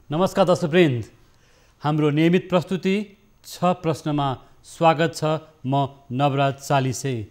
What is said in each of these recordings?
नमस्कार दर्शकवृन्द, हाम्रो नियमित प्रस्तुति 6 प्रश्नमा स्वागत छ। म नवराज चालिसे।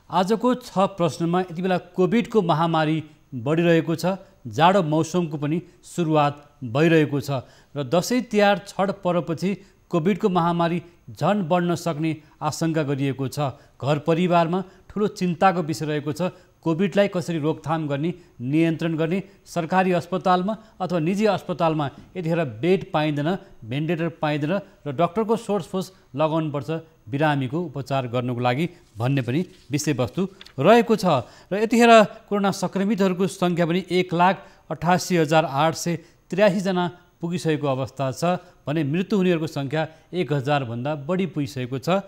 आजको 6 प्रश्नमा यति बेला कोभिडको महामारी बढिरहेको छ, जाडो मौसमको पनि सुरुवात भइरहेको छ र दसैँ तिहार छठ पर्वपछि कोभिडको महामारी झन बढ्न सक्ने आशंका गरिएको छ। घर परिवारमा ठुलो चिन्ताको विषय रहेको छ। कोभिडलाई कसरी रोकथाम गर्ने, नियन्त्रण गर्ने, सरकारी अस्पतालमा अथवा निजी अस्पतालमा यतिखेर बेड पाइँदैन, भेन्टिलेटर पाइँदैन र डाक्टरको सोर्सफोर्स लगाउनुपर्छ बिरामीको उपचार गर्नको लागि भन्ने पनि विषयवस्तु रहेको छ। र यतिखेर कोरोना सङ्क्रमितहरूको सङ्ख्या पनि 1,88,883 जना पुगिसकेको अवस्था छ भने मृत्यु हुनेहरूको सङ्ख्या 1,000 भन्दा बढी पुगिसकेको छ।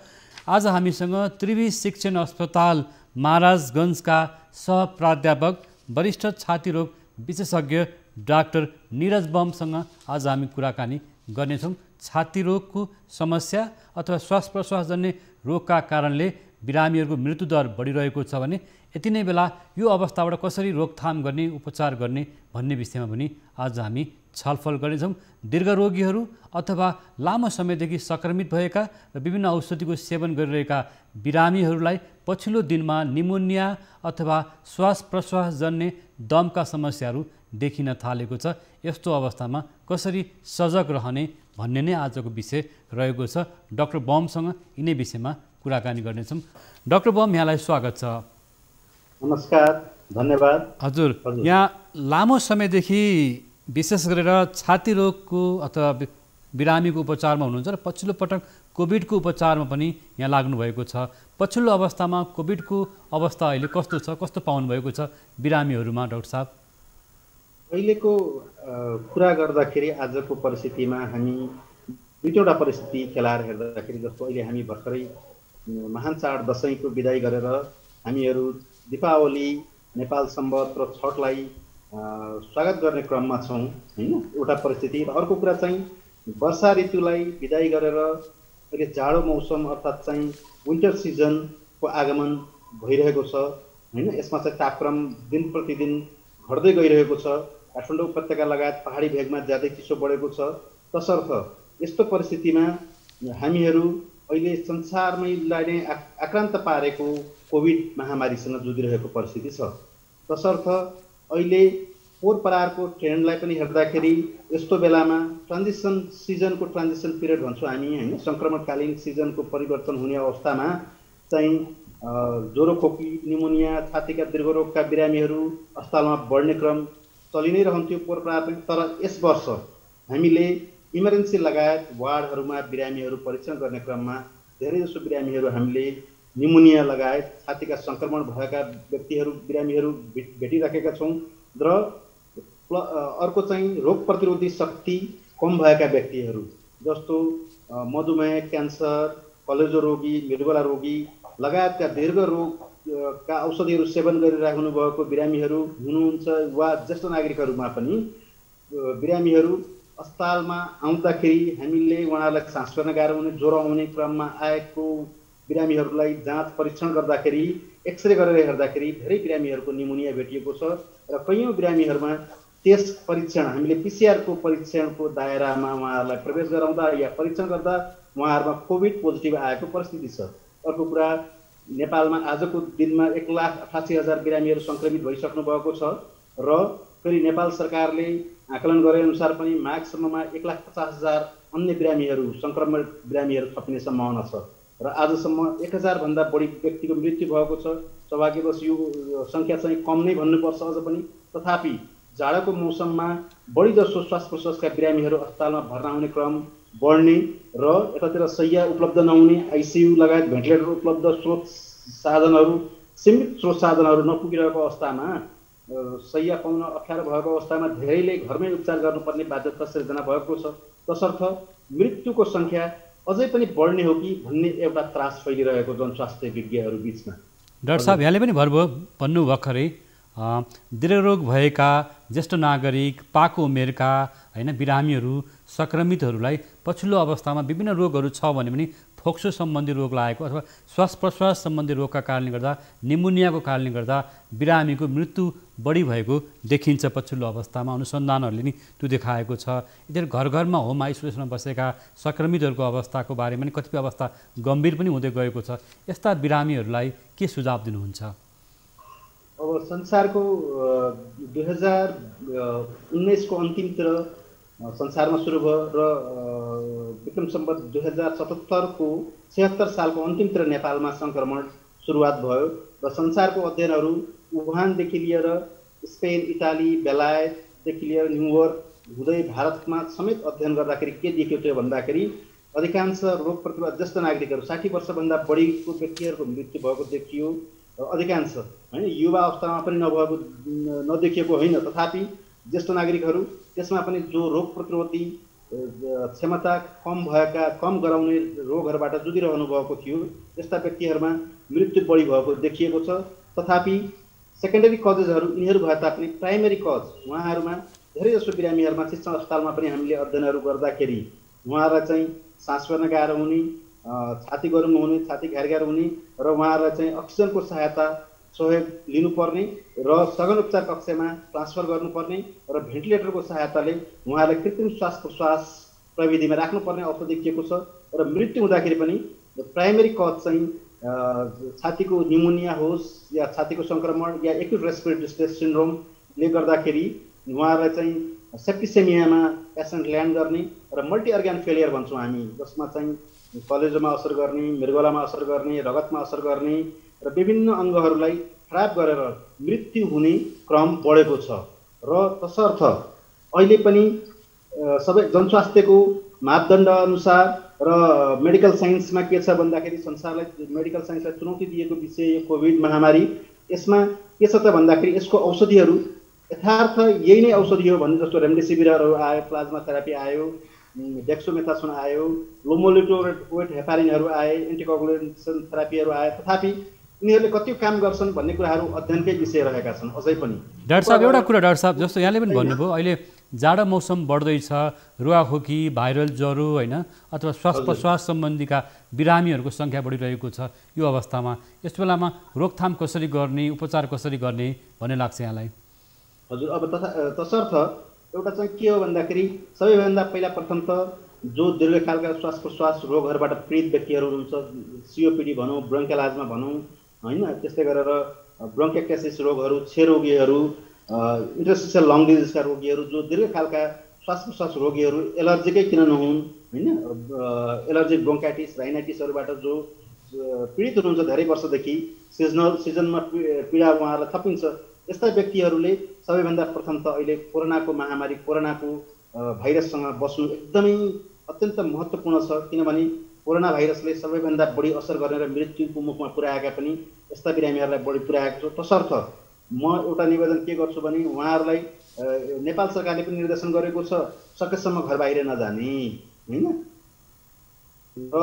आज हामीसँग त्रिवी शिक्षण अस्पताल महाराजगञ्जका सहप्राध्यापक वरिष्ठ छाती रोग विशेषज्ञ डाक्टर नीरज बमसँग आज हामी कुराकानी गर्नेछौँ। छाती रोगको समस्या अथवा श्वास प्रश्वासजन्य रोगका कारणले बिरामीहरूको मृत्युदर बढिरहेको छ भने यति नै बेला यो अवस्थाबाट कसरी रोकथाम गर्ने, उपचार गर्ने भन्ने विषयमा पनि आज हामी छलफल गर्नेछौँ। दीर्घरोगीहरू अथवा लामो समयदेखि सङ्क्रमित भएका र विभिन्न औषधिको सेवन गरिरहेका बिरामीहरूलाई पछिल्लो दिनमा निमोनिया अथवा श्वास प्रश्वासजन्य दमका समस्याहरू देखिन थालेको छ। यस्तो अवस्थामा कसरी सजग रहने भन्ने नै आजको विषय रहेको छ। डाक्टर बमसँग यिनै विषयमा कुराकानी गर्नेछौँ। डाक्टर बम, यहाँलाई स्वागत छ। नमस्कार, धन्यवाद। हजुर, यहाँ लामो समयदेखि विशेष गरेर छाती रोगको अथवा बिरामीको उपचारमा हुनुहुन्छ र पछिल्लो पटक कोभिडको उपचारमा पनि यहाँ लाग्नुभएको छ। पछिल्लो अवस्थामा कोभिडको अवस्था अहिले कस्तो छ, कस्तो पाउनुभएको छ बिरामीहरूमा डाक्टर साहब? अहिलेको कुरा गर्दाखेरि आजको परिस्थितिमा हामी दुईवटा परिस्थिति खेलाएर हेर्दाखेरि, जस्तो अहिले हामी भर्खरै महान चाड दसैँको बिदाई गरेर हामीहरू दीपावली, नेपाल सम्वत र छठलाई स्वागत गर्ने क्रममा छौँ हैन, एउटा परिस्थिति। र अर्को कुरा चाहिँ वर्षा ऋतुलाई बिदाई गरेर अहिले जाडो मौसम अर्थात् चाहिँ विन्टर सिजनको आगमन भइरहेको छ हैन। यसमा चाहिँ तापक्रम दिन प्रतिदिन घट्दै गइरहेको छ। काठमाडौँ उपत्यका लगायत पहाडी भेगमा ज्यादै चिसो बढेको छ। तसर्थ यस्तो परिस्थितिमा हामीहरू अहिले संसारमैलाई नै आक्रान्त पारेको कोभिड महामारीसँग जुधिरहेको परिस्थिति छ। तसर्थ अहिले पोरपरारको ट्रेन्डलाई पनि हेर्दाखेरि यस्तो बेलामा ट्रान्जिसन पिरियड भन्छौँ हामी हैन, सङ्क्रमणकालीन सिजनको परिवर्तन हुने अवस्थामा चाहिँ ज्वरो, खोकी, निमोनिया, छातीका दीर्घरोगका बिरामीहरू अस्पतालमा बढ्ने क्रम चलि नै रहन्थ्यो पोरपरार पनि। तर यस वर्ष हामीले इमर्जेन्सी लगायत वार्डहरूमा बिरामीहरू परीक्षण गर्ने क्रममा धेरैजसो बिरामीहरू हामीले निमोनिया लगायत छातीका सङ्क्रमण भएका बिरामीहरू भेटिराखेका छौँ। र अर्को चाहिँ रोग प्रतिरोधी शक्ति कम भएका व्यक्तिहरू, जस्तो मधुमेह, क्यान्सर, कलेजो रोगी, मृगला रोगी लगायतका दीर्घ रोगका औषधिहरू सेवन गरिराख्नु भएको बिरामीहरू हुनुहुन्छ वा ज्येष्ठ नागरिकहरूमा पनि बिरामीहरू अस्पतालमा आउँदाखेरि हामीले उहाँहरूलाई सास फेर्न गाह्रो हुने, ज्वरो आउने क्रममा आएको बिरामीहरूलाई जाँच परीक्षण गर्दाखेरि, एक्सरे गरेर हेर्दाखेरि धेरै बिरामीहरूको निमोनिया भेटिएको छ। र कैयौँ बिरामीहरूमा टेस्ट परीक्षण, हामीले पिसिआरको परीक्षणको दायरामा उहाँहरूलाई प्रवेश गराउँदा या परीक्षण गर्दा उहाँहरूमा कोभिड पोजिटिभ आएको परिस्थिति छ। अर्को कुरा, नेपालमा आजको दिनमा 1,88,000 बिरामीहरू सङ्क्रमित भइसक्नु भएको छ र फेरि नेपाल सरकारले आकलन गरे अनुसार पनि माघसम्ममा 1,50,000 अन्य बिरामीहरू, सङ्क्रमित बिरामीहरू थपिने सम्भावना छ। र आजसम्म 1,000 भन्दा बढी व्यक्तिको मृत्यु भएको छ। सौभाग्यवश यो सङ्ख्या चाहिँ कम नै भन्नुपर्छ अझ पनि। तथापि जाडोको मौसममा बढी जसो श्वास प्रश्वासका बिरामीहरू अस्पतालमा भर्ना हुने क्रम बढ्ने र यतातिर शैय्या उपलब्ध नहुने, आइसियु लगायत भेन्टिलेटर उपलब्ध सीमित स्रोत साधनहरू नपुगिरहेको अवस्थामा, शैय्या पाउन अप्ठ्यारो भएको अवस्थामा धेरैले घरमै उपचार गर्नुपर्ने बाध्यता सिर्जना भएको छ। तसर्थ मृत्युको सङ्ख्या अझै पनि बढ्ने हो कि भन्ने एउटा त्रास फैलिरहेको जनस्वास्थ्य विज्ञहरू बिचमा। डाक्टर साहब, यहाँले पनि भन्नु भर्खरै दीर्घरोग भएका ज्येष्ठ नागरिक, पाको उमेरका हैन बिरामीहरू संक्रमितहरूलाई पछिल्लो अवस्थामा विभिन्न रोगहरू छ भने पनि फोक्सो सम्बन्धी रोग लागेको अथवा श्वास प्रश्वास सम्बन्धी रोगका कारणले गर्दा निमोनियाको कारणले गर्दा बिरामीको मृत्यु बढी भएको देखिन्छ पछिल्लो अवस्थामा अनुसन्धानहरूले नि त्यो देखाएको छ। यिनीहरू घर घरमा होम आइसोलेसनमा बसेका संक्रमितहरूको अवस्थाको बारेमा नि कतिपय अवस्था गम्भीर पनि हुँदै गएको छ। यस्ता बिरामीहरूलाई के सुझाव दिनुहुन्छ? अब संसारको 2019 को अन्तिमतिर संसारमा सुरु भयो र विक्रम सम्वत 2077 को 76 सालको अन्तिमतिर नेपालमा संक्रमण सुरुवात भयो र संसारको अध्ययनहरू वुहानदेखि लिएर स्पेन, इटाली, बेलायतदेखि लिएर न्युयोर्क हुँदै भारतमा समेत अध्ययन गर्दाखेरि के देखियो त्यो भन्दाखेरि अधिकांश रोग प्रतिरोधक ज्येष्ठ नागरिकहरू 60 वर्षभन्दा बढीको व्यक्तिहरूको मृत्यु भएको देखियो। अधिकांश हैन युवा अवस्थामा पनि नदेखिएको होइन, तथापि ज्येष्ठ नागरिकहरू त्यसमा पनि जो रोग प्रतिरोधी क्षमता कम गराउने रोगहरूबाट जुधिरहनु भएको थियो त्यस्ता व्यक्तिहरूमा मृत्यु बढी भएको देखिएको छ। तथापि सेकेन्डरी कजेसहरू यिनीहरू भए तापनि प्राइमेरी कज उहाँहरूमा धेरैजसो बिरामीहरूमा शिक्षण अस्पतालमा पनि हामीले अध्ययनहरू गर्दाखेरि उहाँहरूलाई चाहिँ सास फेर्न गाह्रो हुने, छाती गरम हुने, छाती घ्यार हुने र उहाँहरूलाई चाहिँ अक्सिजनको सहयोग लिनुपर्ने र सघन उपचार कक्षमा ट्रान्सफर गर्नुपर्ने र भेन्टिलेटरको सहायताले उहाँलाई कृत्रिम श्वास प्रश्वास प्रविधिमा राख्नुपर्ने अवस्था देखिएको छ। र मृत्यु हुँदाखेरि पनि प्राइमेरी कज चाहिँ छातीको न्युमोनिया होस् या छातीको संक्रमण या एक्युट रेस्पिरेटरी डिस्ट्रेस सिन्ड्रोमले गर्दाखेरि उहाँहरूलाई चाहिँ सेप्टिसेमियामा पेसेन्ट ल्यान्ड गर्ने र मल्टी अर्ग्यान फेलियर भन्छौँ हामी, जसमा चाहिँ कलेजोमा असर गर्ने, मृगौलामा असर गर्ने, रगतमा असर गर्ने र विभिन्न अङ्गहरूलाई खराब गरेर मृत्यु हुने क्रम बढेको छ। र तसर्थ अहिले पनि सबै जनस्वास्थ्यको मापदण्ड अनुसार र मेडिकल साइन्समा के छ भन्दाखेरि संसारलाई मेडिकल साइन्सलाई चुनौती दिएको विषय यो कोभिड महामारी। यसमा के छ त भन्दाखेरि यसको औषधिहरू यथार्थ यही नै औषधि हो भन्ने जस्तो रेमडेसिभिरहरू आयो, प्लाज्मा थेरापी आयो, डेक्सोमेथासोन आयो, लो मोलिकुलर वेट हेपारिनहरू आए, एन्टिकोगुलेसन थेरापीहरू आए, तथापि यिनीहरूले कति काम गर्छन् भन्ने कुराहरू अध्ययनकै विषय रहेका छन् अझै पनि। डाक्टर साहब एउटा कुरा डाक्टर साहब जस्तो यहाँले पनि भन्नुभयो अहिले जाडो मौसम बढ्दैछ, रुवाखोकी, भाइरल ज्वरो हैन अथवा श्वास प्रश्वास सम्बन्धीका बिरामीहरूको सङ्ख्या बढिरहेको छ। यो अवस्थामा यस्तो बेलामा रोकथाम कसरी गर्ने, उपचार कसरी गर्ने भन्ने लाग्छ यहाँलाई? हजुर, अब तसर्थ एउटा चाहिँ के हो भन्दाखेरि सबैभन्दा पहिला प्रथम त जो दीर्घकालका श्वास प्रश्वास रोगहरूबाट पीडित व्यक्तिहरू हुन्छ, सिओपिडी भनौँ, ब्रोन्कियल आज्मा भनौँ हैन, त्यस्तै गरेर ब्रोन्किएक्टाइटिस रोगहरू, क्षयरोगीहरू, इन्टरस्टिशियल लङ डिजिजका रोगीहरू, जो दीर्घकालका श्वास प्रश्वास रोगीहरू एलर्जीकै किन नहुन् हैन, एलर्जिक ब्रोन्काइटिस, राइनाइटिसहरूबाट जो पीडित हुनुहुन्छ धेरै वर्षदेखि, सिजनमा पीडा उहाँहरूलाई थपिन्छ, यस्ता व्यक्तिहरूले सबैभन्दा प्रथम त अहिले कोरोनाको महामारी, कोरोनाको भाइरससँग बस्नु एकदमै अत्यन्त महत्त्वपूर्ण छ। किनभने कोरोना भाइरसले सबैभन्दा बढी असर गर्ने र मृत्युको मुखमा पुर्याएका पनि यस्ता बिरामीहरूलाई बढी पुर्याएको छ। तसर्थ म एउटा निवेदन के गर्छु भने उहाँहरूलाई नेपाल सरकारले पनि निर्देशन गरेको छ सकेसम्म घर बाहिर नजाने हैन र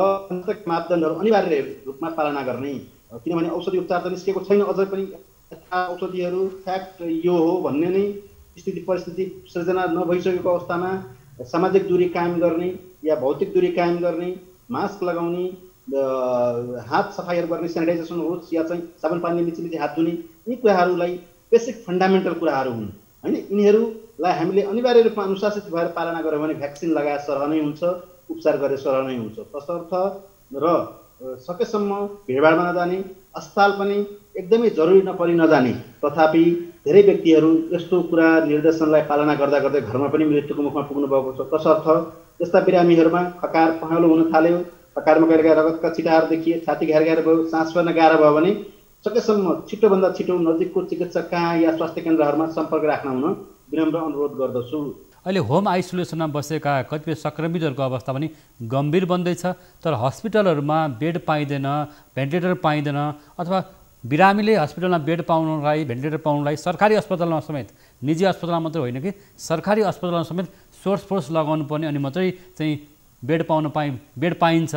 मापदण्डहरू अनिवार्य रूपमा पालना गर्ने। किनभने औषधि उपचार त निस्केको छैन अझै पनि, औषधिहरू फ्याक्ट यो हो भन्ने नै स्थिति परिस्थिति सृजना नभइसकेको अवस्थामा सामाजिक दूरी कायम गर्ने या भौतिक दूरी कायम गर्ने, मास्क लगाउने, हात सफाइहरू गर्ने, सेनिटाइजेसन होस् या चाहिँ साबुन पानीले मिचिमिची हात धुने, यी कुराहरूलाई बेसिक फन्डामेन्टल कुराहरू हुन् हैन। यिनीहरूलाई हामीले अनिवार्य रूपमा अनुशासित भएर पालना गऱ्यौँ भने भ्याक्सिन लगाए सरह नै हुन्छ, उपचार गरे सरह नै हुन्छ। तसर्थ र सकेसम्म भिडभाडमा नजाने, अस्पताल पनि एकदमै जरुरी नपरि नजाने। तथापि धेरै व्यक्तिहरू यस्तो कुरा निर्देशनलाई पालना गर्दा गर्दै घरमा पनि मृत्युको मुखमा पुग्नु भएको छ। तसर्थ यस्ता बिरामीहरूमा खकार पहेँलो हुन थाल्यो, खकारमा कहिलेकाहीँ रगतका छिटाहरू देखिए, छाती घ्यार भयो, सास फेर्न गाह्रो भयो भने सकेसम्म छिटोभन्दा छिटो नजिकको चिकित्सक कहाँ या स्वास्थ्य केन्द्रहरूमा सम्पर्क राख्न हुन विनम्र अनुरोध गर्दछु। अहिले होम आइसोलेसनमा बसेका कतिपय संक्रमितहरूको अवस्था पनि गम्भीर बन्दैछ, तर हस्पिटलहरूमा बेड पाइँदैन, भेन्टिलेटर पाइँदैन, अथवा बिरामीले हस्पिटलमा बेड पाउनलाई, भेन्टिलेटर पाउनलाई सरकारी अस्पतालमा समेत, निजी अस्पतालमा मात्रै होइन कि सरकारी अस्पतालमा समेत सोर्स फोर्स लगाउनु पर्ने अनि मात्रै चाहिँ बेड पाइन्छ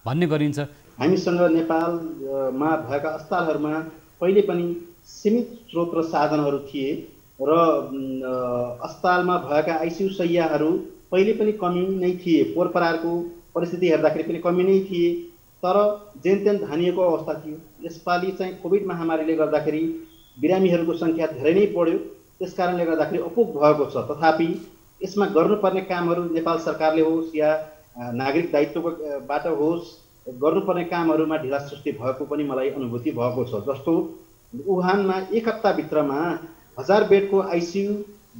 भन्ने गरिन्छ। हामीसँग नेपालमा भएका अस्पतालहरूमा पहिले पनि सीमित स्रोत र साधनहरू थिए र अस्पतालमा भएका आइसियु शैय्याहरू पहिले पनि कमी नै थिए, पोहोर परारको परिस्थिति हेर्दाखेरि पनि कमी नै थिए, तर जेन तेन धानिएको अवस्था थियो। यसपालि चाहिँ कोभिड महामारीले गर्दाखेरि बिरामीहरूको सङ्ख्या धेरै नै बढ्यो, त्यस कारणले गर्दाखेरि अपुग भएको छ। तथापि यसमा गर्नुपर्ने कामहरू नेपाल सरकारले होस् या नागरिक दायित्वबाट होस्, गर्नुपर्ने कामहरूमा ढिलासुस्ती भएको पनि मलाई अनुभूति भएको छ। जस्तो वुहानमा एक हप्ताभित्रमा 1000 बेडको आइसियु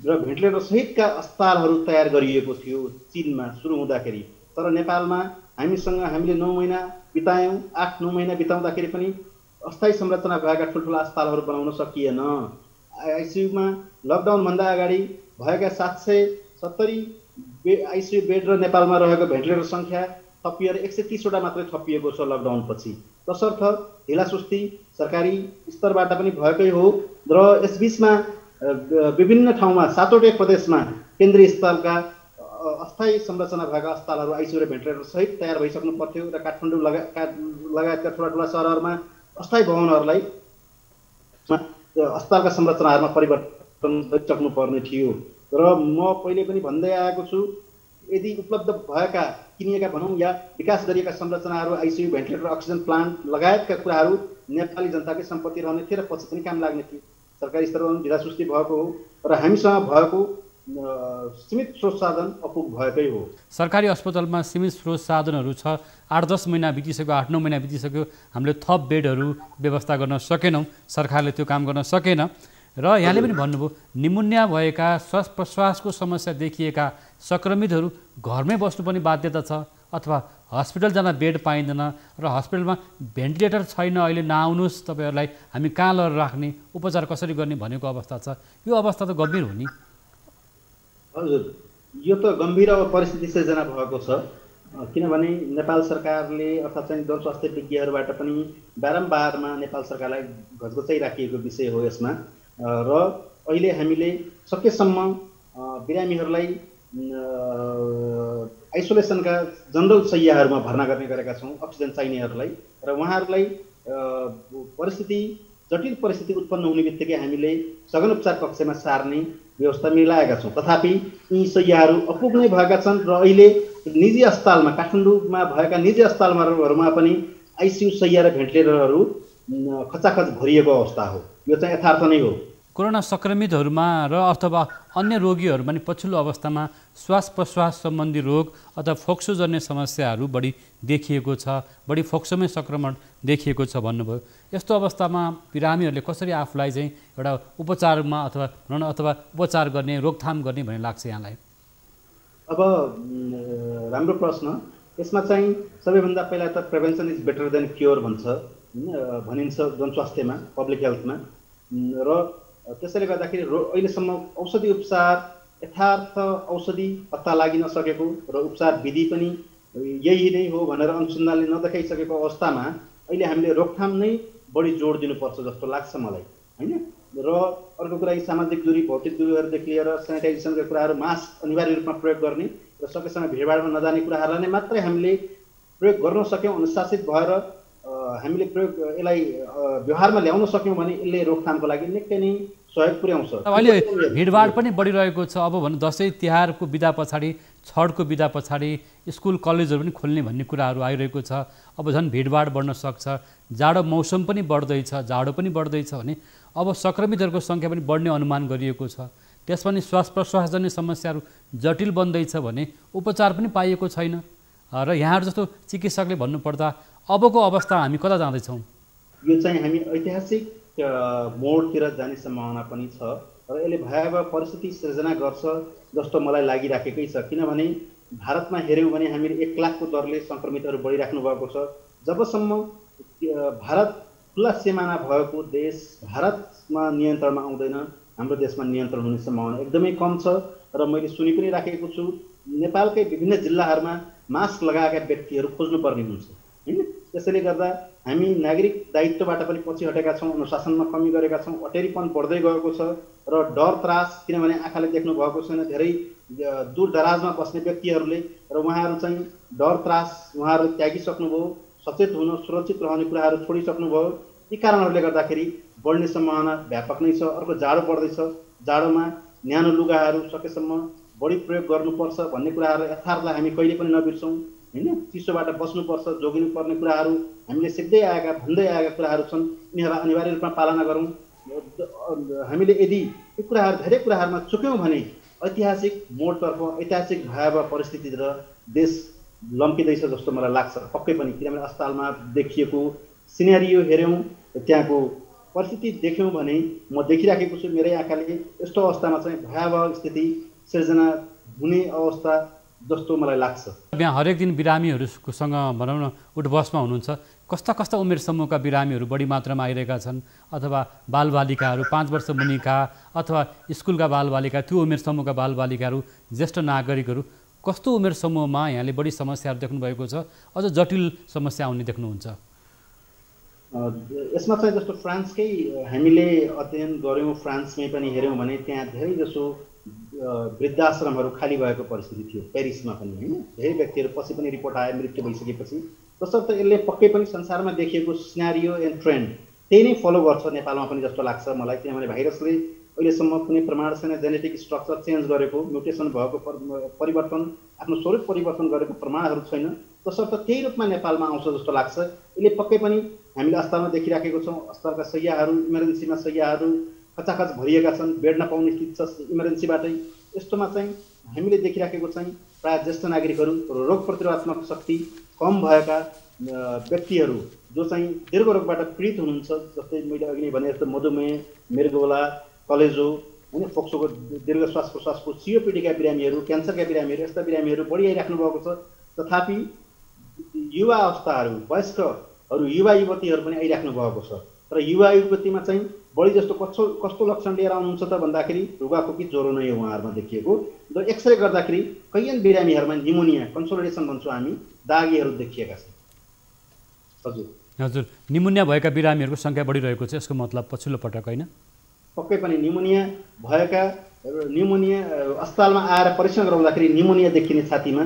र भेन्टिलेटर सहितका अस्पतालहरू तयार गरिएको थियो चीनमा सुरु हुँदाखेरि। तर नेपालमा हामीले 9 महिना बितायौँ, 8-9 महिना बिताउँदाखेरि पनि अस्थायी संरचना भएका ठुल्ठुला अस्पतालहरू बनाउन सकिएन। आइसियुमा लकडाउनभन्दा अगाडि भएका 770 आइसियु बेड र नेपालमा रहेको भेन्टिलेटर सङ्ख्या थपिएर 130वटा मात्रै थपिएको छ लकडाउनपछि। तसर्थ ढिलासुस्ती सरकारी स्तरबाट पनि भएकै हो र यसबीचमा विभिन्न ठाउँमा 7वटै प्रदेशमा केन्द्रीय स्तरका अस्थायी संरचना भएका अस्पतालहरू आइसियु र भेन्टिलेटर सहित तयार भइसक्नु पर्थ्यो र काठमाडौँ लगायतका ठुला सहरहरूमा अस्थायी भवनहरूलाई अस्पतालका संरचनाहरूमा परिवर्तन गरिसक्नु पर्ने थियो। र म पहिले पनि भन्दै आएको छु, यदि उपलब्ध भएका किनिएका भनौँ या विकास गरिएका संरचनाहरू आइसियु भेन्टिलेटर अक्सिजन प्लान्ट लगायतका कुराहरू नेपाली जनताकै सम्पत्ति रहने थिए र पछि पनि काम लाग्ने थियो। सरकारी स्तरमा ढिलासुस्ती भएको हो र हामीसँग भएको सीमित स्रोत साधन अपुग भएकै हो। सरकारी अस्पतालमा सीमित स्रोत साधनहरू छ, 8-10 महिना बितिसक्यो, 8-9 महिना बितिसक्यो, हामीले थप बेडहरू व्यवस्था गर्न सकेनौँ, सरकारले त्यो काम गर्न सकेन। र यहाँले पनि भन्नुभयो निमोनिया भएका श्वास प्रश्वासको समस्या देखिएका सङ्क्रमितहरू घरमै बस्नुपर्ने बाध्यता छ, अथवा हस्पिटल जान बेड पाइँदैन र हस्पिटलमा भेन्टिलेटर छैन, अहिले नआउनुहोस्, तपाईँहरूलाई हामी कहाँ लगेर राख्ने, उपचार कसरी गर्ने भनेको अवस्था छ। यो अवस्था त गम्भीर हो नि। हजुर, यो त गम्भीर परिस्थिति सिर्जना भएको छ, किनभने नेपाल सरकारले अर्थात् चाहिँ जनस्वास्थ्य विज्ञहरूबाट पनि बारम्बारमा नेपाल सरकारलाई घचघचाइराखिएको विषय हो यसमा। र अहिले हामीले सकेसम्म बिरामीहरूलाई आइसोलेसनका जनरल शैय्याहरूमा भर्ना गर्ने गरेका छौँ, अक्सिजन चाहिनेहरूलाई, र उहाँहरूलाई जटिल परिस्थिति उत्पन्न हुने बित्तिकै हामीले सघन उपचार कक्षमा सार्ने व्यवस्था मिलाएका छौँ। तथापि यी शैय्याहरू अपुग नै भएका छन् र अहिले निजी अस्पतालमा, काठमाडौँमा भएका निजी अस्पतालहरूमा पनि आइसियु शैय्या र भेन्टिलेटरहरू खचाखच भरिएको अवस्था हो। यो चाहिँ यथार्थ नै हो। कोरोना सङ्क्रमितहरूमा र अथवा अन्य रोगीहरूमा नि पछिल्लो अवस्थामा श्वास प्रश्वास सम्बन्धी रोग अथवा फोक्सोजन्य समस्याहरू बढी देखिएको छ, बढी फोक्सोमै सङ्क्रमण देखिएको छ भन्नुभयो। यस्तो अवस्थामा बिरामीहरूले कसरी आफूलाई चाहिँ एउटा उपचारमा अथवा उपचार गर्ने, रोकथाम गर्ने भन्ने लाग्छ यहाँलाई? अब राम्रो प्रश्न। यसमा चाहिँ सबैभन्दा पहिला त prevention is better than cure भनिन्छ जनस्वास्थ्यमा, पब्लिक हेल्थमा। र त्यसैले गर्दाखेरि अहिलेसम्म औषधि उपचार, यथार्थ औषधि पत्ता लागि नसकेको र उपचार विधि पनि यही नै हो भनेर अनुसन्धानले नदेखाइसकेको अवस्थामा अहिले हामीले रोकथाम नै बढी जोड दिनुपर्छ जस्तो लाग्छ मलाई, होइन? र अर्को कुरा, यी सामाजिक दूरी, भौतिक दूरीहरूदेखि लिएर सेनिटाइजेसनका कुराहरू, मास्क अनिवार्य रूपमा प्रयोग गर्ने र सकेसम्म भिडभाडमा नजाने कुराहरूलाई नै मात्रै हामीले प्रयोग गर्न सक्यौँ, अनुशासित भएर हामीले यसलाई व्यवहारमा ल्याउन सक्यौँ भने यसले रोकथामको लागि निकै नै सहयोग पुर्याउँछ। अहिले भिडभाड पनि बढिरहेको छ। अब भनौँ दसैँ तिहारको बिदा पछाडि, छठको बिदा पछाडि स्कुल कलेजहरू पनि खोल्ने भन्ने कुराहरू आइरहेको छ। अब झन् भिडभाड बढ्न सक्छ, जाडो मौसम पनि बढ्दैछ, जाडो पनि बढ्दैछ भने अब सङ्क्रमितहरूको सङ्ख्या पनि बढ्ने अनुमान गरिएको छ। त्यसमा नि श्वास प्रश्वासजन्य समस्याहरू जटिल बन्दैछ भने उपचार पनि पाइएको छैन। र यहाँहरू जस्तो चिकित्सकले भन्नुपर्दा अबको अवस्था हामी कता जाँदैछौँ? यो चाहिँ हामी ऐतिहासिक मोडतिर जाने सम्भावना पनि छ र यसले भयावह परिस्थिति सिर्जना गर्छ जस्तो मलाई लागिराखेकै छ। किनभने भारतमा हेऱ्यौँ भने हामीले 1 लाखको दरले सङ्क्रमितहरू बढिराख्नु भएको छ। जबसम्म भारत खुला सिमाना भएको देश भारतमा नियन्त्रणमा आउँदैन, हाम्रो देशमा नियन्त्रण हुने सम्भावना एकदमै कम छ। र मैले सुनि पनि राखेको छु, नेपालकै विभिन्न जिल्लाहरूमा मास्क लगाएका व्यक्तिहरू खोज्नुपर्ने हुन्छ, होइन? त्यसैले गर्दा हामी नागरिक दायित्वबाट पनि पछि हटेका छौँ, अनुशासनमा कमी गरेका छौँ, अटेरीपन बढ्दै गएको छ र डर त्रास, किनभने आँखाले देख्नु भएको छैन धेरै दूर दराजमा बस्ने व्यक्तिहरूले, र उहाँहरू चाहिँ डर त्रास उहाँहरू त्यागिसक्नुभयो, सचेत हुन, सुरक्षित रहने कुराहरू छोडिसक्नुभयो। यी कारणहरूले गर्दाखेरि बढ्ने सम्भावना व्यापक नै छ। अर्को जाडो बढ्दैछ, जाडोमा न्यानो लुगाहरू सकेसम्म बढी प्रयोग गर्नुपर्छ भन्ने कुराहरू यथार्थलाई हामी कहिले पनि नबिर्सौँ हैन। चिसोबाट बस्नुपर्छ, जोगिनु पर्ने कुराहरू हामीले सिक्दै आएका भन्दै आएका कुराहरू छन्, यिनीहरूलाई अनिवार्य रूपमा पालना गरौँ। हामीले यदि यो कुराहरू धेरै कुराहरूमा चुक्यौँ भने ऐतिहासिक मोडतर्फ, ऐतिहासिक भयावह परिस्थितितिर देश लम्किँदैछ जस्तो मलाई लाग्छ पक्कै पनि। किनभने अस्पतालमा देखिएको सिनेरियो हेऱ्यौँ, त्यहाँको परिस्थिति देख्यौँ भने म देखिराखेको छु मेरै आँखाले, यस्तो अवस्थामा चाहिँ भयावह स्थिति सिर्जना हुने अवस्था जस्तो मलाई लाग्छ। यहाँ हरेक दिन बिरामीहरूसँग भनौँ न उठबसमा हुनुहुन्छ, कस्ता कस्ता उमेर समूहका बिरामीहरू बढी मात्रामा आइरहेका छन्, अथवा बालबालिकाहरू 5 वर्ष मुनिका अथवा स्कुलका बालबालिका, त्यो उमेर समूहका बालबालिकाहरू, ज्येष्ठ नागरिकहरू, कस्तो उमेर समूहमा यहाँले बढी समस्याहरू देख्नुभएको छ, अझ जटिल समस्या आउने देख्नुहुन्छ? यसमा चाहिँ जस्तो फ्रान्सकै हामीले अध्ययन गऱ्यौँ, फ्रान्समै पनि हेऱ्यौँ भने त्यहाँ धेरै जसो वृद्धाश्रमहरू खाली भएको परिस्थिति थियो, पेरिसमा पनि हैन। धेरै व्यक्तिहरू पछि पनि रिपोर्ट आयो मृत्यु भइसकेपछि। तसर्थ यसले पक्कै पनि संसारमा देखिएको सिनारियो एन्ड ट्रेन्ड त्यही नै फलो गर्छ नेपालमा पनि जस्तो लाग्छ मलाई। किनभने भाइरसले अहिलेसम्म कुनै प्रमाण छैन जेनेटिक स्ट्रक्चर चेन्ज गरेको, म्युटेसन भएको, परिवर्तन, आफ्नो स्वरूप परिवर्तन गरेको प्रमाणहरू छैन। तसर्थ त्यही रूपमा नेपालमा आउँछ जस्तो लाग्छ। यसले पक्कै पनि हामीले अस्पतालमा देखिराखेको छौँ, अस्पतालका शैय्याहरू, इमर्जेन्सीमा शैय्याहरू खचाखच भरिएका छन्, बेड नपाउने स्थिति छ इमर्जेन्सीबाटै। यस्तोमा चाहिँ हामीले देखिराखेको चाहिँ प्रायः ज्येष्ठ नागरिकहरू, रोग प्रतिरोधात्मक शक्ति कम भएका व्यक्तिहरू जो चाहिँ दीर्घ रोगबाट पीडित हुनुहुन्छ, जस्तै मैले अघि नै भने जस्तो मधुमेह, मृगौला, कलेजो हैन, फोक्सोको दीर्घ श्वास प्रश्वासको सिओपिडीका बिरामीहरू, क्यान्सरका बिरामीहरू, यस्ता बिरामीहरू बढी आइराख्नु भएको छ। तथापि युवा अवस्थाहरू, वयस्कहरू, युवा युवतीहरू पनि आइराख्नु भएको छ। तर युवा युवतीमा चाहिँ बढी जस्तो कस्तो लक्षण लिएर आउनुहुन्छ त भन्दाखेरि रुगाखोकी, ज्वरो नै हो उहाँहरूमा देखिएको। र एक्सरे गर्दाखेरि कैयन बिरामीहरूमा निमोनिया, कन्सोलिडेसन भन्छौँ हामी, दागीहरू देखिएका छन्। हजुर, निमोनिया भएका बिरामीहरूको सङ्ख्या बढिरहेको छ, यसको मतलब पछिल्लो पटक होइन? पक्कै पनि निमोनिया अस्पतालमा आएर परीक्षण गराउँदाखेरि निमोनिया देखिने छातीमा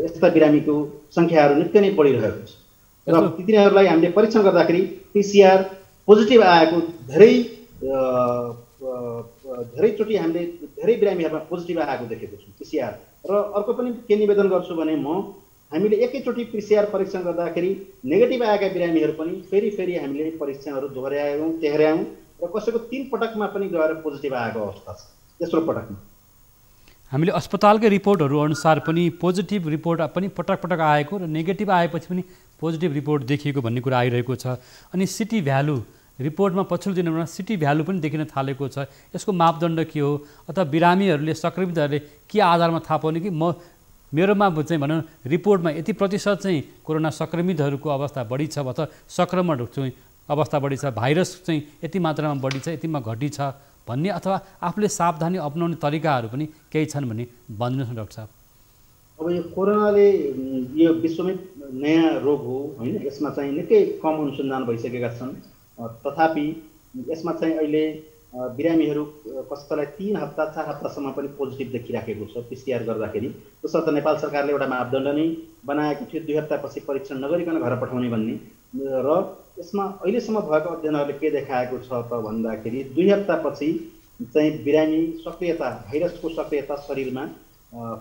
यस्ता बिरामीको सङ्ख्याहरू निकै नै बढिरहेको छ। र तिनीहरूलाई हामीले परीक्षण गर्दाखेरि पिसिआर पोजिटिभ आएको धेरैचोटि हामीले धेरै बिरामीहरूमा पोजिटिभ आएको देखेको छौँ पिसिआर। र अर्को पनि के निवेदन गर्छु भने हामीले एकैचोटि पिसिआर परीक्षण गर्दाखेरि नेगेटिभ आएका बिरामीहरू पनि फेरि हामीले परीक्षणहरू दोहोऱ्यायौँ, टेहऱ्यायौँ र कसैको 3 पटकमा पनि गएर पोजिटिभ आएको अवस्था छ। तेस्रो पटकमा हामीले अस्पतालकै रिपोर्टहरू अनुसार पनि पोजिटिभ रिपोर्ट पनि पटक पटक आएको र नेगेटिभ आएपछि पनि पोजिटिभ रिपोर्ट देखिएको भन्ने कुरा आइरहेको छ। अनि सिटी भ्यालु रिपोर्टमा पछिल्लो दिनमा सिटी भ्यालु पनि देखिन थालेको छ। यसको मापदण्ड के हो, अथवा बिरामीहरूले, सङ्क्रमितहरूले के आधारमा थाहा पाउने कि मेरोमा चाहिँ भनौँ रिपोर्टमा यति प्रतिशत चाहिँ कोरोना सङ्क्रमितहरूको अवस्था बढी छ अथवा सङ्क्रमण चाहिँ अवस्था बढी छ, भाइरस चाहिँ यति मात्रामा बढी छ, यतिमा घटी छ भन्ने, अथवा आफूले सावधानी अपनाउने तरिकाहरू पनि केही छन् भने भनिदिनुहोस् न डाक्टर साहब। अब यो कोरोनाले यो विश्वमै नयाँ रोग हो होइन, यसमा चाहिँ निकै कम अनुसन्धान भइसकेका छन्। तथापि यसमा चाहिँ अहिले बिरामीहरू कसैलाई 3 हप्ता 4 हप्तासम्म पनि पोजिटिभ देखिराखेको छ पिसिआर गर्दाखेरि। तसर्थ नेपाल सरकारले एउटा मापदण्ड नै बनाएको थियो 2 हप्तापछि परीक्षण नगरिकन घर पठाउने भन्ने। र यसमा अहिलेसम्म भएको अध्ययनहरूले के देखाएको छ त भन्दाखेरि 2 हप्तापछि चाहिँ बिरामी सक्रियता, भाइरसको सक्रियता शरीरमा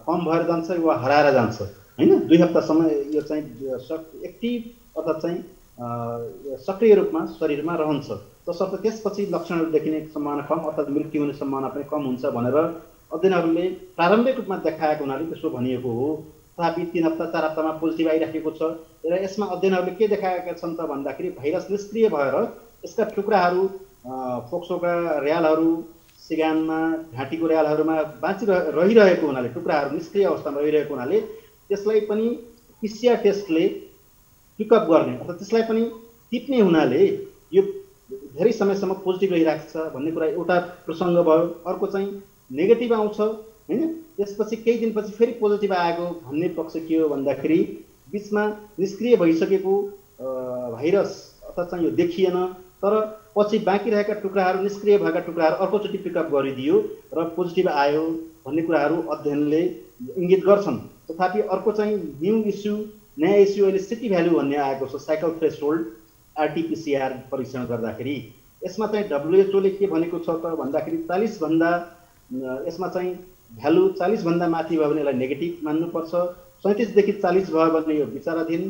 कम भएर जान्छ वा हराएर जान्छ हैन। 2 हप्तासम्म यो चाहिँ एक्टिभ अथवा चाहिँ सक्रिय रूपमा शरीरमा रहन्छ। तसर्थ त्यसपछि लक्षणहरू देखिने सम्भावना कम अर्थात् मृत्यु हुने सम्भावना पनि कम हुन्छ भनेर अध्ययनहरूले प्रारम्भिक रूपमा देखाएको हुनाले त्यसो भनिएको हो। तथापि 3 हप्ता 4 हप्तामा पोजिटिभ आइराखेको छ। र यसमा अध्ययनहरूले के देखाएका छन् त भन्दाखेरि भाइरस निष्क्रिय भएर यसका टुक्राहरू फोक्सोका र्यालहरू, सिगानमा, घाँटीको र्यालहरूमा रहिरहेको हुनाले, टुक्राहरू निष्क्रिय अवस्थामा रहिरहेको हुनाले त्यसलाई पनि पिसिआर टेस्टले पिकअप गर्ने अथवा त्यसलाई पनि टिप्ने हुनाले यो धेरै समयसम्म पोजिटिभ रहिरहेको छ भन्ने कुरा एउटा प्रसङ्ग भयो। अर्को चाहिँ नेगेटिभ आउँछ हैन, त्यसपछि केही दिनपछि फेरि पोजिटिभ आएको भन्ने पक्ष के हो भन्दाखेरि बिचमा निष्क्रिय भइसकेको भाइरस अथवा चाहिँ यो देखिएन, तर पछि बाँकी रहेका टुक्राहरू, निष्क्रिय भएका टुक्राहरू अर्कोचोटि पिकअप गरिदियो र पोजिटिभ आयो भन्ने कुराहरू अध्ययनले इङ्गित गर्छन्। तथापि अर्को चाहिँ न्यू इस्यु, नयाँ इस्यु अहिले सिटी भ्यालु भन्ने आएको छ, साइकल थ्रेसहोल्ड आरटिपिसिआर परीक्षण गर्दाखेरि। यसमा चाहिँ WHO ले के भनेको छ त भन्दाखेरि 40 भन्दा यसमा चाहिँ भ्यालु 40 भन्दा माथि भयो भने यसलाई नेगेटिभ मान्नुपर्छ, 37 देखि 40 भयो भने यो विचाराधीन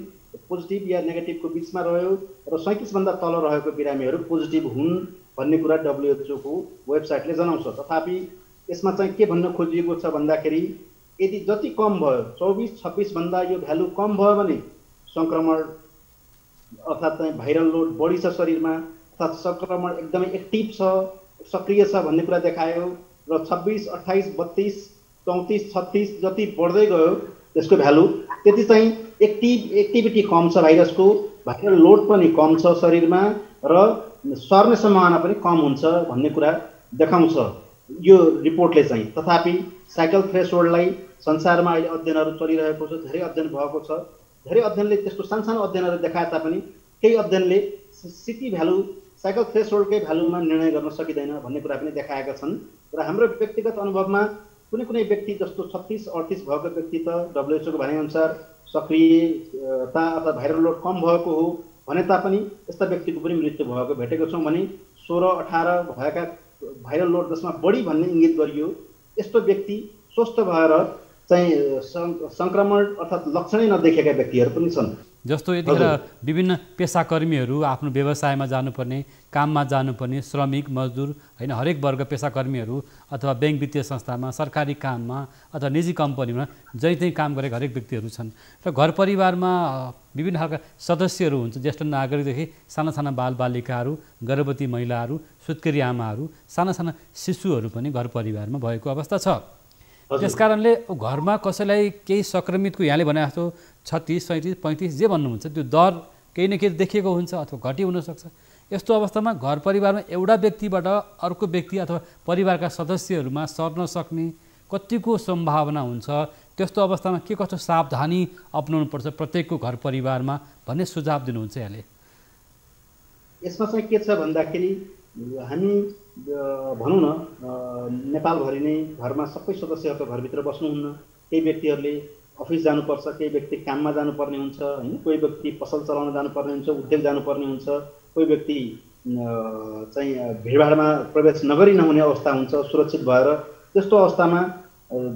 पोजिटिभ या नेगेटिभको बिचमा रह्यो र 37 भन्दा तल रहेको बिरामीहरू पोजिटिभ हुन् भन्ने कुरा WHO को वेबसाइटले जनाउँछ। तथापि यसमा चाहिँ के भन्न खोजिएको छ भन्दाखेरि यदि जति कम भयो 24-26 भन्दा यो भ्यालु कम भयो भने संक्रमण अर्थात् चाहिँ भाइरल लोड बढी छ शरीरमा, अर्थात् संक्रमण एकदमै एक्टिभ छ, सक्रिय छ भन्ने कुरा देखायो र 26, 28, 32, 34, 36 जति बढ्दै गयो त्यसको भ्यालु त्यति चाहिँ एक्टिभिटी कम छ भाइरसको, भाइरल लोड पनि कम छ शरीरमा र सर्ने सम्भावना पनि कम हुन्छ भन्ने कुरा देखाउँछ यो रिपोर्टले चाहिँ। तथापि साइकल थ्रेसहोल्डलाई संसारमा अहिले अध्ययनहरू चलिरहेको छ, धेरै अध्ययन भएको छ, धेरै अध्ययनले त्यस्तो सानसानो अध्ययनहरू देखाए तापनि केही अध्ययनले सिटी भ्यालु साइकल थ्रेसहोल्डकै भ्यालुमा निर्णय गर्न सकिँदैन भन्ने कुरा पनि देखाएका छन्। र हाम्रो व्यक्तिगत अनुभवमा कुनै कुनै व्यक्ति जस्तो 36-38 भएको व्यक्ति त WHO को भनाइअनुसार सक्रियता अथवा भाइरल लोड कम भएको हो भने तापनि यस्ता व्यक्तिको पनि मृत्यु भएको भेटेको छौँ भने 16-18 भएका भाइरल लोड जसमा बढी भन्ने इङ्गित गरियो यस्तो व्यक्ति स्वस्थ भएर चाहिँ संक्रमण अर्थात् लक्षणै नदेखेका व्यक्तिहरू पनि छन्। जस्तो यतिखेर विभिन्न पेसाकर्मीहरू आफ्नो व्यवसायमा जानुपर्ने, काममा जानुपर्ने श्रमिक मजदुर हैन हरेक वर्ग पेसाकर्मीहरू अथवा बैंक वित्तीय संस्थामा, सरकारी काममा अथवा निजी कम्पनीमा जहीँ काम गरेका हरेक व्यक्तिहरू छन् र घर परिवारमा विभिन्न खालका सदस्यहरू हुन्छ, ज्येष्ठ नागरिकदेखि साना साना बालबालिकाहरू, गर्भवती महिलाहरू, सुत्केरी आमाहरू, साना साना शिशुहरू पनि घर परिवारमा भएको अवस्था छ। त्यसकारणले घरमा कसैलाई केही सङ्क्रमितको यहाँले भने जस्तो 36, 37, 35 जे भन्नुहुन्छ त्यो दर केही न केही देखिएको हुन्छ अथवा घटी हुनसक्छ। यस्तो अवस्थामा घर परिवारमा एउटा व्यक्तिबाट अर्को व्यक्ति अथवा परिवारका सदस्यहरूमा सर्न सक्ने कतिको सम्भावना हुन्छ, त्यस्तो अवस्थामा के कस्तो सावधानी अपनाउनुपर्छ प्रत्येकको घर परिवारमा भन्ने सुझाव दिनुहुन्छ यहाँले? यसमा चाहिँ के छ भन्दाखेरि हामी भनौँ न नेपालभरि नै घरमा सबै सदस्यहरू घरभित्र बस्नुहुन्न, केही व्यक्तिहरूले अफिस जानुपर्छ, केही व्यक्ति काममा जानुपर्ने हुन्छ हैन, कोही व्यक्ति पसल चलाउन जानुपर्ने हुन्छ, उद्योग जानुपर्ने हुन्छ, कोही व्यक्ति चाहिँ भिडभाडमा प्रवेश नगरी नहुने अवस्था हुन्छ सुरक्षित भएर। त्यस्तो अवस्थामा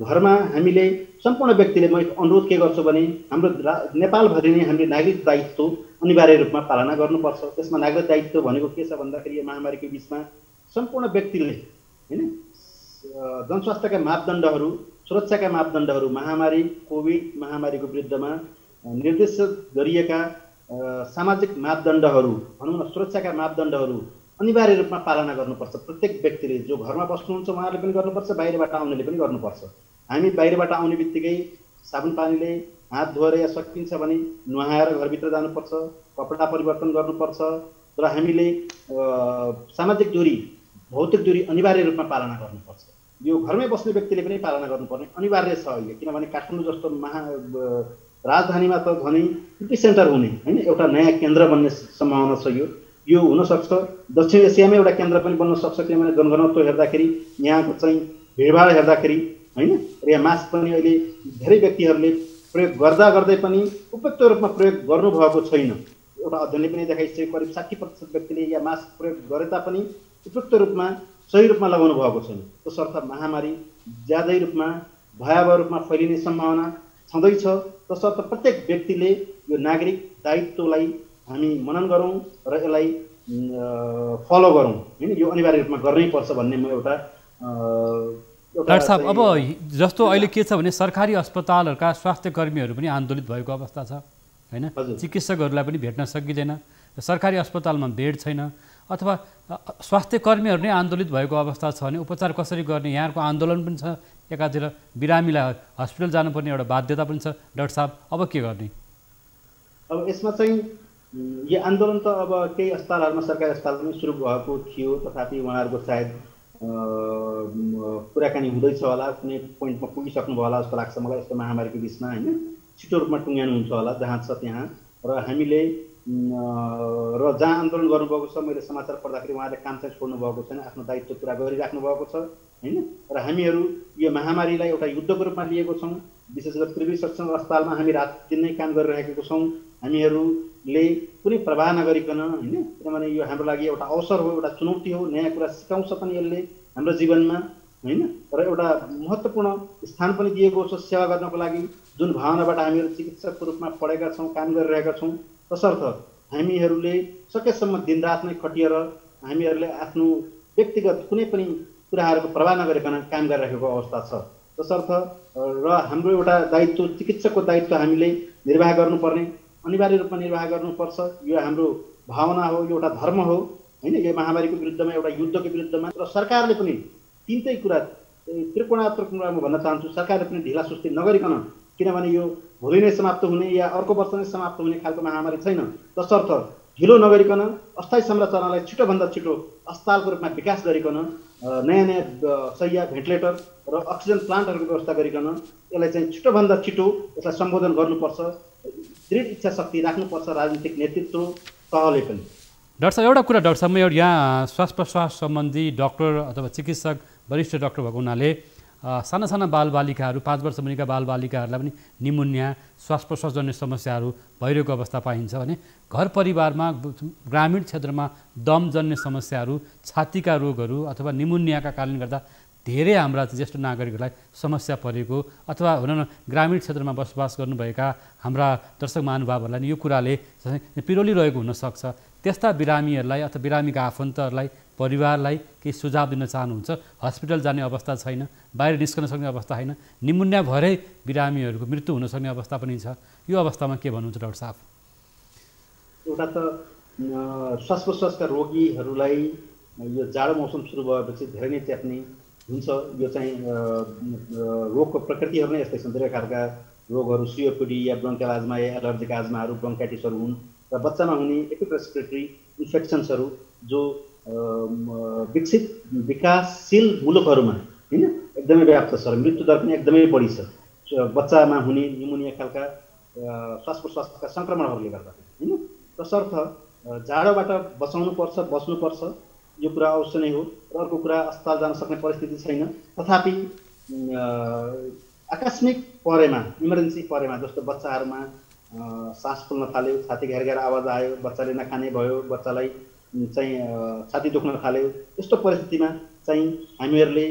घरमा हामीले सम्पूर्ण व्यक्तिले म अनुरोध के गर्छु भने हाम्रो नेपालभरि नै हामीले नागरिक दायित्व अनिवार्य रूपमा पालना गर्नुपर्छ। त्यसमा नागरिक दायित्व भनेको के छ भन्दाखेरि यो महामारीको बिचमा सम्पूर्ण व्यक्तिले हैन जनस्वास्थ्यका मापदण्डहरू, सुरक्षाका मापदण्डहरू, महामारी कोभिड महामारीको विरुद्धमा निर्देशित गरिएका सामाजिक मापदण्डहरू भनौँ न सुरक्षाका मापदण्डहरू अनिवार्य रूपमा पालना गर्नुपर्छ। प्रत्येक व्यक्तिले जो घरमा बस्नुहुन्छ उहाँहरूले पनि गर्नुपर्छ, बाहिरबाट आउनेले पनि गर्नुपर्छ। हामी बाहिरबाट आउने बित्तिकै साबुन पानीले हात धोएर या सकिन्छ भने नुहाएर घरभित्र जानुपर्छ, कपडा परिवर्तन गर्नुपर्छ र हामीले सामाजिक दूरी, भौतिक दूरी अनिवार्य रूपमा पालना गर्नुपर्छ। यो घरमै बस्ने व्यक्तिले पनि पालना गर्नुपर्ने अनिवार्य छ अहिले, किनभने काठमाडौँ जस्तो राजधानीमा त झनै एपिसेन्टर हुने हैन एउटा नयाँ केन्द्र बन्ने सम्भावना छ। यो हुनसक्छ दक्षिण एसियामै एउटा केन्द्र पनि बन्न सक्छ, किनभने जनघनत्व हेर्दाखेरि यहाँको चाहिँ भिडभाड हेर्दाखेरि हैन र यहाँ मास्क पनि अहिले धेरै व्यक्तिहरूले प्रयोग गर्दा गर्दै पनि उपयुक्त रूपमा प्रयोग गर्नुभएको छैन। एउटा अध्ययनले पनि देखाइसक्यो करिब 60% व्यक्तिले या मास्क प्रयोग गरे तापनि उपयुक्त रूपमा सही रूपमा लगाउनु भएको छैन। तसर्थ महामारी ज्यादै रूपमा भयावह रूपमा फैलिने सम्भावना छँदैछ। तसर्थ प्रत्येक व्यक्तिले यो नागरिक दायित्वलाई हामी मनन गरौँ र यसलाई फलो गरौँ हैन, यो अनिवार्य रूपमा गर्नै पर्छ भन्ने म एउटा डाक्टर साहब अब जस्तो अहिले के छ भने सरकारी अस्पतालहरूका स्वास्थ्य कर्मीहरू पनि आन्दोलित भएको अवस्था छ हैन, चिकित्सकहरूलाई पनि भेट्न सकिँदैन, सरकारी अस्पतालमा बेड छैन अथवा स्वास्थ्य कर्मीहरू नै आन्दोलित भएको अवस्था छ भने उपचार कसरी गर्ने? यहाँको आन्दोलन पनि छ, एकातिर बिरामीलाई हस्पिटल जानुपर्ने एउटा बाध्यता पनि छ। डाक्टर साहब अब के गर्ने? अब यसमा चाहिँ यो आन्दोलन त अब केही अस्पतालहरूमा सरकारी अस्पतालमा सुरु भएको थियो, तथापि उहाँहरूको सायद कुराकानी हुँदैछ होला, कुनै पोइन्टमा पुगिसक्नु भयो होला जस्तो लाग्छ मलाई यस्तो महामारीको बिचमा हैन, छिटो रूपमा टुङ्ग्याउनुहुन्छ होला जहाँ छ त्यहाँ। र हामीले र जहाँ आन्दोलन गर्नुभएको छ मैले समाचार पढ्दाखेरि उहाँले काम चाहिँ छोड्नु भएको छैन, आफ्नो दायित्व पुरा गरिराख्नु भएको छ हैन। र हामीहरू यो महामारीलाई एउटा युद्धको रूपमा लिएको छौँ। विशेष गरी त्रिवी शिक्षण अस्पतालमा हामी रात दिन नै काम गरिरहेको छौँ। हामीहरूले कुनै प्रवाह नगरिकन होइन, किनभने यो हाम्रो लागि एउटा अवसर हो, एउटा चुनौती हो, नयाँ कुरा सिकाउँछ पनि यसले हाम्रो जीवनमा होइन, र एउटा महत्त्वपूर्ण स्थान पनि दिएको छ सेवा गर्नको लागि। जुन भावनाबाट हामीहरू चिकित्सकको रूपमा पढेका छौँ, काम गरिरहेका छौँ, तसर्थ हामीहरूले सकेसम्म दिनरात नै खटिएर हामीहरूले आफ्नो व्यक्तिगत कुनै पनि कुराहरूको प्रवाह नगरिकन काम गरिरहेको अवस्था छ। तसर्थ र हाम्रो एउटा दायित्व, चिकित्सकको दायित्व हामीले निर्वाह गर्नुपर्ने, अनिवार्य रूपमा निर्वाह गर्नुपर्छ। यो हाम्रो भावना हो, यो एउटा धर्म हो होइन, यो महामारीको विरुद्धमा, एउटा युद्धको विरुद्धमा। र सरकारले पनि तिनटै कुरा त्रिकोणात्मक कुरा म भन्न चाहन्छु, सरकारले पनि ढिला सुस्ती नगरिकन, किनभने यो भोलि नै समाप्त हुने या अर्को वर्ष नै समाप्त हुने खालको महामारी छैन। तसर्थ ढिलो नगरिकन अस्थायी संरचनालाई छिटोभन्दा छिटो अस्पतालको रूपमा विकास गरिकन नयाँ नयाँ शैय्या, भेन्टिलेटर र अक्सिजन प्लान्टहरूको व्यवस्था गरिकन यसलाई चाहिँ छिटोभन्दा छिटो यसलाई सम्बोधन गर्नुपर्छ। दृढ इच्छा शक्ति राख्नुपर्छ राजनीतिक नेतृत्व तहले पनि। डाक्टर साहब, एउटा कुरा डाक्टर साहब, म यहाँ श्वास प्रश्वास सम्बन्धी डाक्टर अथवा चिकित्सक वरिष्ठ डाक्टर भएको हुनाले साना साना बालबालिकाहरू, 5 वर्ष मुनिका बालबालिकाहरूलाई पनि निमोनिया, श्वास प्रश्वासजन्य समस्याहरू भइरहेको अवस्था पाइन्छ भने घर परिवारमा ग्रामीण क्षेत्रमा दमजन्य समस्याहरू, छातीका रोगहरू अथवा निमोनियाका कारणले गर्दा धेरै हाम्रा ज्येष्ठ नागरिकहरूलाई समस्या परेको अथवा हुन न ग्रामीण क्षेत्रमा बसोबास गर्नुभएका हाम्रा दर्शक महानुभावहरूलाई यो कुराले पिरोलिरहेको हुनसक्छ। त्यस्ता बिरामीहरूलाई अथवा बिरामीका आफन्तहरूलाई, परिवारलाई केही सुझाव दिन चाहनुहुन्छ? हस्पिटल जाने अवस्था छैन, बाहिर निस्कन सक्ने अवस्था छैन, निमोनिया भएरै बिरामीहरूको मृत्यु हुन सक्ने अवस्था पनि छ। यो अवस्थामा के भन्नुहुन्छ डाक्टर साहब? एउटा त श्वास प्रश्वासका रोगीहरूलाई यो जाडो मौसम सुरु भएपछि धेरै नै च्याप्ने हुन्छ। यो चाहिँ रोगको प्रकृतिहरू नै यस्तै छन्। धेरै खालका रोगहरू, सिओपिडी या ब्रोन्कियल आजमा या एलर्जिक आजमाहरू, ब्रोन्काइटिसहरू हुन् र बच्चामा हुने एक्युट रेस्पिरेटरी इन्फेक्सन्सहरू जो विकासशील मुलुकहरूमा होइन एकदमै व्याप्त छ र मृत्युदर पनि एकदमै बढी छ। बच्चामा हुने निमोनिया खालका श्वास प्रश्वासका सङ्क्रमणहरूले गर्दा होइन। तसर्थ जाडोबाट बस्नुपर्छ, यो कुरा अवश्य नै हो। र अर्को कुरा, अस्पताल जान सक्ने परिस्थिति छैन, तथापि आकस्मिक परेमा, इमर्जेन्सी परेमा, जस्तो बच्चाहरूमा सास फुल्न थाल्यो, छाती घेर घेर आवाज आयो, बच्चाले नखाने भयो, बच्चालाई चाहिँ छाती दुख्न थाल्यो, यस्तो परिस्थितिमा चाहिँ हामीहरूले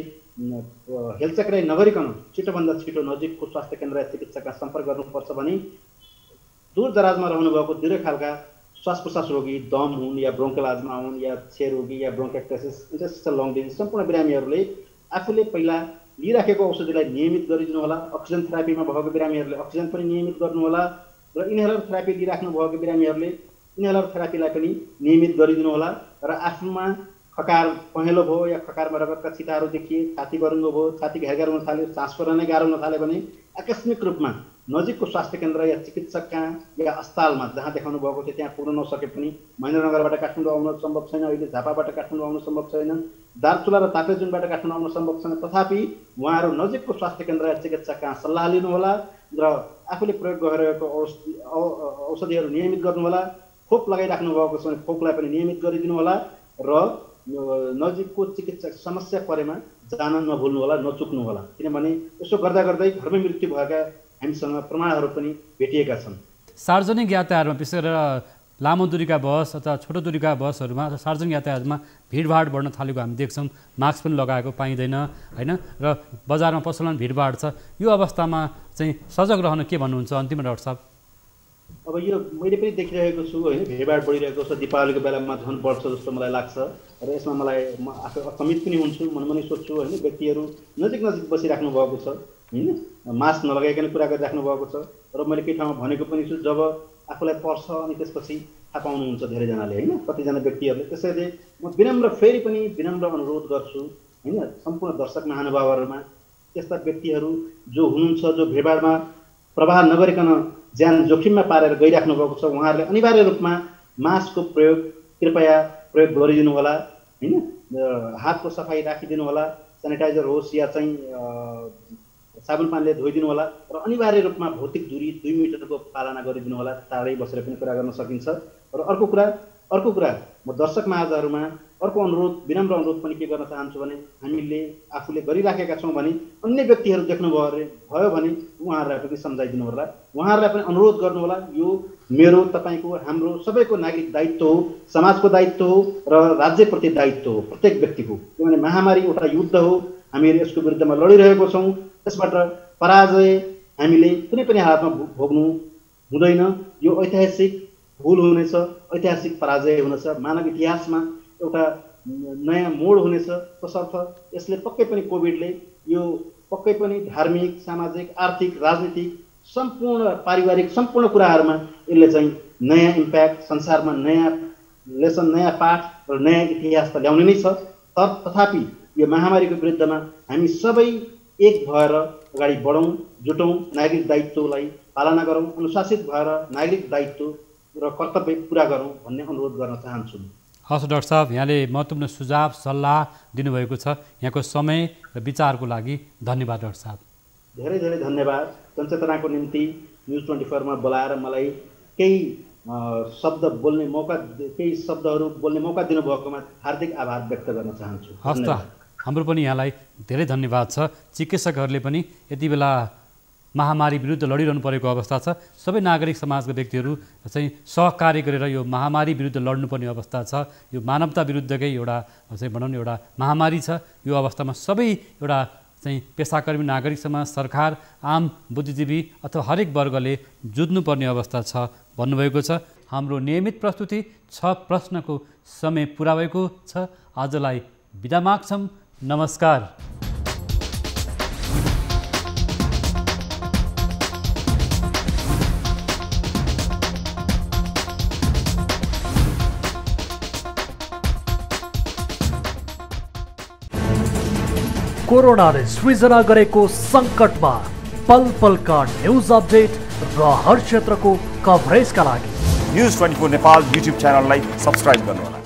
हेलचक्राइ नगरिकन छिटोभन्दा छिटो नजिकको स्वास्थ्य केन्द्र या चिकित्सकका सम्पर्क गर्नुपर्छ। भने दूर दराजमा रहनुभएको धेरै खालका श्वास प्रश्वास रोगी, दम हुन् या ब्रोन्कियल आजमा हुन् या क्षय रोगी या ब्रोन्काइटिस, इन्टरस्टिशियल लङ डिजिज, सम्पूर्ण बिरामीहरूले आफूले पहिला लिइराखेको औषधिलाई नियमित गरिदिनु होला। अक्सिजन थेरापीमा भएको बिरामीहरूले अक्सिजन पनि नियमित गर्नुहोला र इन्हेलर थेरापी लिइराख्नु भएको बिरामीहरूले इन्हेलर थेरापीलाई पनि नियमित गरिदिनु होला। र आफूमा खकार पहेँलो भयो या खकारमा रगतका छिटाहरू देखिए, छाती बरुङ्गो भयो, छाती घेर घेर हुन थाल्यो, सास फेर्न नै गाह्रो हुन थाल्यो भने आकस्मिक रूपमा नजिकको स्वास्थ्य केन्द्र या चिकित्सक कहाँ या अस्पतालमा जहाँ देखाउनु भएको थियो त्यहाँ पुग्न नसके पनि महेन्द्रनगरबाट काठमाडौँ आउन सम्भव छैन, अहिले झापाबाट काठमाडौँ आउन सम्भव छैन, दार्चुला र ताप्लेजुङबाट काठमाडौँ आउन सम्भव छैन, तथापि उहाँहरू नजिकको स्वास्थ्य केन्द्र या चिकित्सक कहाँ सल्लाह लिनुहोला र आफूले प्रयोग गरिरहेको औषधिहरू नियमित गर्नुहोला। खोप लगाइराख्नु भएको छ भने खोपलाई पनि नियमित गरिदिनु होला र नजिकको चिकित्सक समस्या परेमा जान नभुल्नु होला, नचुक्नु होला। किनभने यसो गर्दा गर्दै घरमै मृत्यु भएका हामीसँग प्रमाणहरू पनि भेटिएका छन्। सार्वजनिक यातायातमा विशेष गरेर लामो दूरीका बस अथवा छोटो दूरीका बसहरूमा अथवा सार्वजनिक यातायातमा भिडभाड बढ्न थालेको हामी देख्छौँ। मास्क पनि लगाएको पाइँदैन होइन, र बजारमा पसलमा भिडभाड छ। यो अवस्थामा चाहिँ सजग रहन के भन्नुहुन्छ अन्तिममा डाक्टर साहब? अब यो मैले पनि देखिरहेको छु होइन, भिडभाड बढिरहेको छ। दीपावलीको बेलामा झन् बढ्छ जस्तो मलाई लाग्छ र यसमा म आफै अचम्मित पनि हुन्छु, मनमनै सोध्छु होइन। व्यक्तिहरू नजिक नजिक बसिराख्नु भएको छ होइन, मास्क नलगाइकन कुरा गरिराख्नु भएको छ र मैले केही ठाउँमा भनेको पनि छु, जब आफूलाई पर्छ अनि त्यसपछि थाहा पाउनुहुन्छ धेरैजनाले होइन, कतिजना व्यक्तिहरूले। त्यसैले म फेरि पनि विनम्र अनुरोध गर्छु होइन, सम्पूर्ण दर्शक महानुभावहरूमा त्यस्ता व्यक्तिहरू जो हुनुहुन्छ, जो भिडभाडमा प्रवाह नगरिकन ज्यान जोखिममा पारेर गइराख्नु भएको छ, उहाँहरूले अनिवार्य रूपमा मास्कको प्रयोग कृपया प्रयोग गरिदिनु होला होइन। हातको सफाइ राखिदिनु होला, सेनिटाइजर होस् या चाहिँ साबुन पानीले धोइदिनु होला र अनिवार्य रूपमा भौतिक दूरी 2 मिटरको पालना गरिदिनु होला। टाढै बसेर पनि कुरा गर्न सकिन्छ। र अर्को कुरा म दर्शक महानुभावहरूमा अर्को अनुरोध, विनम्र अनुरोध पनि के गर्न चाहन्छु भने हामीले आफूले गरिराखेका छौँ भने अन्य व्यक्तिहरू देख्नुभयो भने उहाँहरूलाई पनि सम्झाइदिनु होला, उहाँहरूलाई पनि अनुरोध गर्नु होला। यो मेरो, तपाईँको, हाम्रो सबैको नागरिक दायित्व हो, समाजको दायित्व हो र राज्यप्रति दायित्व हो, प्रत्येक व्यक्तिको। किनभने महामारी एउटा युद्ध हो, हामीहरू यसको विरुद्धमा लडिरहेको छौँ। त्यसबाट पराजय हामीले कुनै पनि हालतमा भोग्नु हुँदैन। यो ऐतिहासिक भुल हुनेछ, ऐतिहासिक पराजय हुनेछ, मानव इतिहासमा एउटा नयाँ मोड हुनेछ। तसर्थ यसले पक्कै पनि कोभिडले यो पक्कै पनि धार्मिक, सामाजिक, आर्थिक, राजनीतिक, सम्पूर्ण पारिवारिक सम्पूर्ण कुराहरूमा यसले चाहिँ नयाँ इम्प्याक्ट, संसारमा नयाँ लेसन, नयाँ पाठ र नयाँ इतिहास त ल्याउने नै छ। तथापि यो महामारीको विरुद्धमा हामी सबै एक भएर अगाडि बढौँ, जुटौँ, नागरिक दायित्वलाई पालना गरौँ, अनुशासित भएर नागरिक दायित्व र कर्तव्य पुरा गरौँ भन्ने अनुरोध गर्न चाहन्छु। हस् डाक्टर साहब, यहाँले महत्त्वपूर्ण सुझाव सल्लाह दिनुभएको छ। यहाँको समय र विचारको लागि धन्यवाद डाक्टर साहब। धेरै धेरै धन्यवाद। जनचेतनाको निम्ति न्युज 24 मा बोलाएर मलाई केही शब्दहरू बोल्ने मौका दिनुभएकोमा हार्दिक आभार व्यक्त गर्न चाहन्छु। हस् त, हाम्रो पनि यहाँलाई धेरै धन्यवाद छ। चिकित्सकहरूले पनि यति बेला महामारी विरुद्ध लडिरहनु परेको अवस्था छ। सबै नागरिक समाजका व्यक्तिहरू चाहिँ सहकार्य गरेर यो महामारी विरुद्ध लड्नुपर्ने अवस्था छ। यो मानवता विरुद्धकै एउटा चाहिँ भनौँ न एउटा महामारी छ। यो अवस्थामा सबै एउटा चाहिँ पेसाकर्मी, नागरिक समाज, सरकार, आम बुद्धिजीवी अथवा हरेक वर्गले जुझ्नुपर्ने अवस्था छ भन्नुभएको छ। हाम्रो नियमित प्रस्तुति 6 प्रश्नको समय पुरा भएको छ। आजलाई बिदा माग्छौँ। नमस्कार। कोरोनाले सृजना गरेको सङ्कटमा पल पलका न्युज अपडेट र हर क्षेत्रको कभरेजका लागि न्युज 24 नेपाल युट्युब च्यानललाई सब्स्क्राइब गर्नुहोला।